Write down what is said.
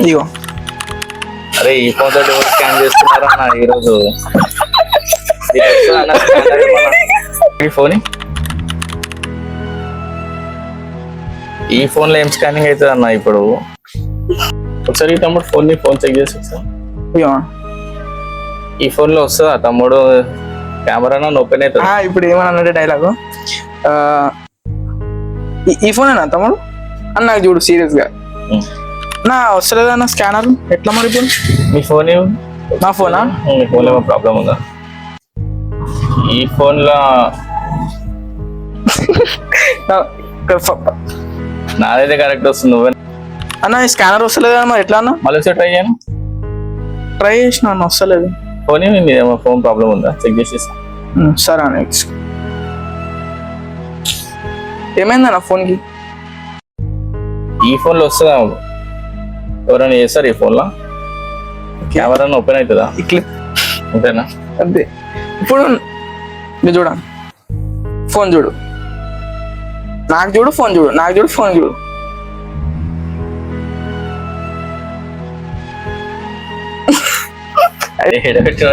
ఇగో అరే ఈ ఫోన్ తోటి ఎవరు స్కాన్ చేస్తున్నారా అన్న ఈరోజు ఈ ఫోన్ ఈ ఫోన్ లో ఏం స్కానింగ్ అవుతుంది అన్న ఇప్పుడు ఒకసారి తమ్ముడు ఫోన్ చెక్ చేసి ఒకసారి. ఇగో ఈ ఫోన్ లో వస్తుందా తమ్ముడు కెమెరా ఓపెన్ అవుతుంది ఇప్పుడు ఏమని అన్నట్టు డైలాగు ఈ ఫోన్ ఏనా తమ్ముడు అన్న నాకు చూడు సీరియస్ గా నా వస్తలేదా అన్న స్కానర్ ఎట్లా మరి ఇప్పుడు మీ ఫోన్ నా ఫోనా మీ ఫోన్ ఏమో ప్రాబ్లం ఉందా ఈ ఫోన్ లో నాదైతే కరెక్ట్ వస్తుంది నువ్వే అన్న ఈ స్కానర్ వస్తలేదా మరి ఎట్లా అన్న మళ్ళీ ట్రై చేయను ట్రై చేసిన అన్న వస్తలేదు ఫోన్ మీదేమో ఫోన్ ప్రాబ్లం ఉందా చెక్ చేసేసి సరే అన్న ఏమైందన్న ఫోన్కి ఈ ఫోన్ లో వస్తుందా ఎవరైనా చేస్తారు ఈ ఫోన్ లో కెమెరా ఓపెన్ అవుతుందా ఇట్లా అంతేనా అంతే ఇప్పుడు మీరు చూడండి ఫోన్ చూడు నాకు చూడు ఫోన్ చూడు నాకు చూడు ఫోన్ చూడు పెట్టినా